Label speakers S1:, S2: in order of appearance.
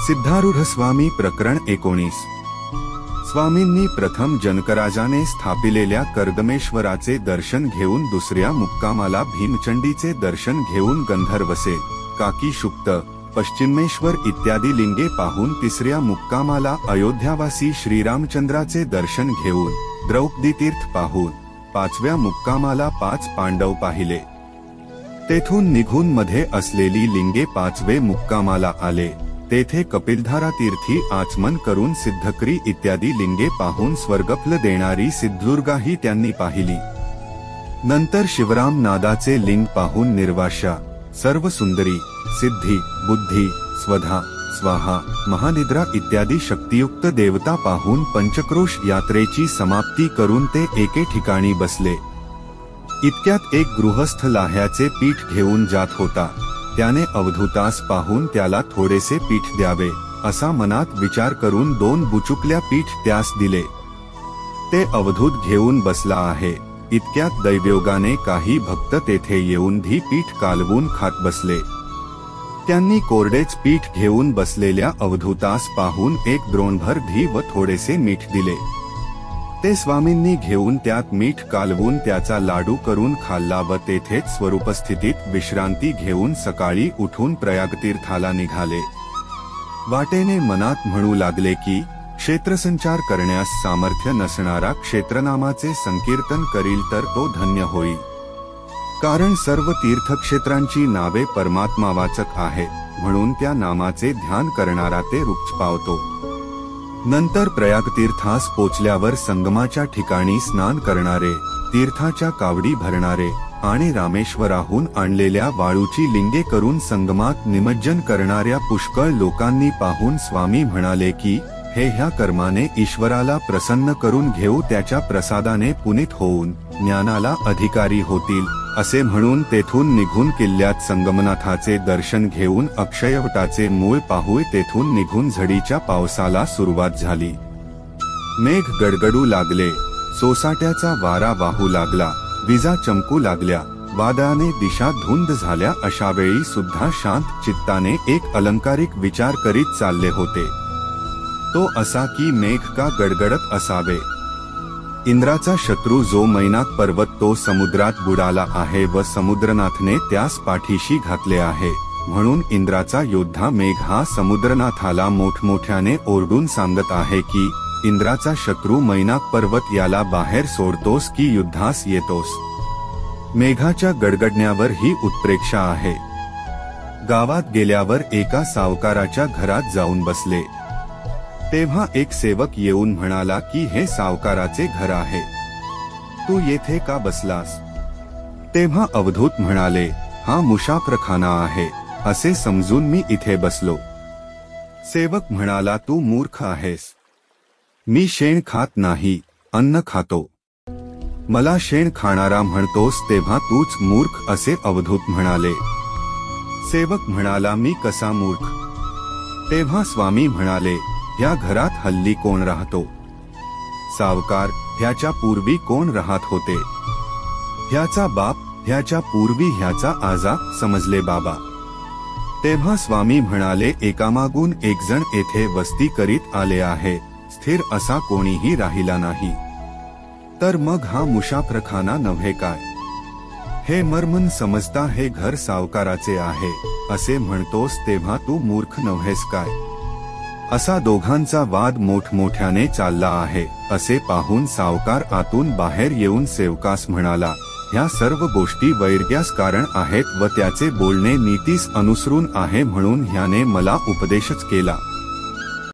S1: सिद्धारूढ स्वामी प्रकरण 19। स्वामींनी प्रथम जनकराजाने स्थापिलेल्या कर्दमेश्वराचे दर्शन घेऊन दुसऱ्या मुक्कामाला भीमचंडीचे दर्शन घेऊन गंधर्वसे, काकी शुक्त, पश्चिमेश्वर इत्यादी लिंगे पाहून तिसऱ्या मुक्कामाला अयोध्यावासी श्रीरामचंद्राचे दर्शन घेऊन द्रौपदी तीर्थ पाहून पाचव्या मुक्कामाला 5 पांडव पाहिले। तेथून निघून मध्ये असलेली लिंगे 5वे मुक्कामाला आले। तेथे कपिलधारा तीर्थी आचमन करून सिद्धकरी इत्यादी लिंगे पाहून स्वर्गफल देणारी सिद्धदुर्गाही त्यांनी पाहिली। नंतर शिवराम नादाचे लिंग पाहून निर्वाशा, सर्व सुंदरी, सिद्धी, बुद्धी, स्वधा, स्वाहा, महानिद्रा इत्यादी शक्तियुक्त देवता पाहून पंचक्रोश यात्रेची समाप्ती करून ते एके ठिकाणी बसले। इतक्यात एक गृहस्थ लाह्याचे पीठ घेऊन जात होता। त्याने अवधूतास पाहून त्याला थोडेसे पीठ द्यावे असा मनात विचार करून 2 बुचुकल्या पीठ त्यास दिले। ते अवधूत घेऊन बसला आहे। इतक्यात दैवयोगाने काही भक्त तेथे येऊन धी पीठ कालवून खात बसले। त्यांनी कोरडेच पीठ घेऊन बसलेल्या अवधूतास पाहून एक द्रोणभर धी व थोडेसे मीठ दिले। ते स्वामींनी घेऊन त्यात मीठ कालवून त्याचा लाडू करून खाल्ला व तेथेच स्वरूपस्थितीत विश्रांती घेऊन सकाळी उठून प्रयागतीर्थाला निघाले। वाटेने मनात म्हणू लागले की क्षेत्रसंचार करण्यास सामर्थ्य नसणारा क्षेत्रनामाचे संकीर्तन करील तर तो धन्य होईल। कारण सर्व तीर्थक्षेत्रांची नावे परमात्मावाचक आहेत, म्हणून त्या नामाचे ध्यान करणारा ते रूप पावतो। नंतर प्रयागतीर्थास पोचल्यावर संगमाच्या ठिकाणी स्नान करणारे, तीर्थाच्या कावडी भरणारे आणि रामेश्वराहून आणलेल्या वाळूची लिंगे करून संगमात निमज्जन करणाऱ्या पुष्कळ लोकांनी पाहून स्वामी म्हणाले की हे ह्या कर्माने ईश्वराला प्रसन्न करून घेऊ, त्याच्या प्रसादाने पुनीत होऊन ज्ञानाला अधिकारी होतील असे म्हणून तेथून निघून किल्ल्यात संगमनाथाचे दर्शन घेऊन अक्षयवटाचे मूळ पाहून तेथून निघून झडीच्या पावसाला सुरुवात झाली। मेघ गडगडू लागले, सोसाट्याचा वारा वाहू लागला, विजा चमकू लागल्या, वादळाने दिशा धुंद झाल्या। अशा वेळी सुद्धा शांत चित्ताने एक अलंकारिक विचार करीत चालले होते। तो असा की मेघ का गडगडत असावे। इंद्राचा शत्रू जो मैनाक पर्वत तो समुद्रात बुडाला आहे व समुद्रनाथने त्यास पाठीशी घातले आहे, म्हणून इंद्राचा योद्धा मेघ हा समुद्रनाथाला मोठमोठ्याने ओरडून सांगत आहे की इंद्राचा शत्रू मैनाक पर्वत याला बाहेर सोडतोस की युद्धास येतोस। मेघाच्या गडगडण्यावर ही उत्प्रेक्षा आहे। गावात गेल्यावर एका सावकाराच्या घरात जाऊन बसले। तेव्हा एक सेवक येऊन म्हणाला की हे सावकाराचे घर आहे, तू येथे का बसलास? तेव्हा अवधूत म्हणाले, हा मुसाफरखाना आहे असे समजून मी इथे बसलो। सेवक म्हणाला, तू मूर्ख आहेस। मी शेण खात नाही, अन्न खातो। मला शेण खाणारा म्हणतोस तेव्हा तूच मूर्ख असे अवधूत म्हणाले। सेवक म्हणाला, मी कसा मूर्ख? तेव्हा स्वामी म्हणाले, ह्या घरात हल्ली कोण राहतो? सावकार, ह्याच्या पूर्वी कोण राहत होते? ह्याचा बाप, ह्याच्या पूर्वी ह्याचा आजा, समजले बाबा? तेव्हा स्वामी म्हणाले, एकामागून एक जण येथे वस्ती करीत आले आहे, स्थिर असा कोणीही राहिला नाही। तर मग हा मुसाफरखाना नव्हे काय? हे मर्मन समजता हे घर सावकाराचे आहे असे म्हणतोस तेव्हा तू मूर्ख नव्हेस काय? असा दोघांचा वाद मोठमोठ्याने चालला आहे। असे पाहून सावकार आतून बाहेर येऊन सेवकास म्हणाला, ह्या सर्व गोष्टी वैर्यास कारण आहेत व त्याचे बोलणे नीतीस अनुसरून आहे, म्हणून ह्याने मला उपदेशच केला।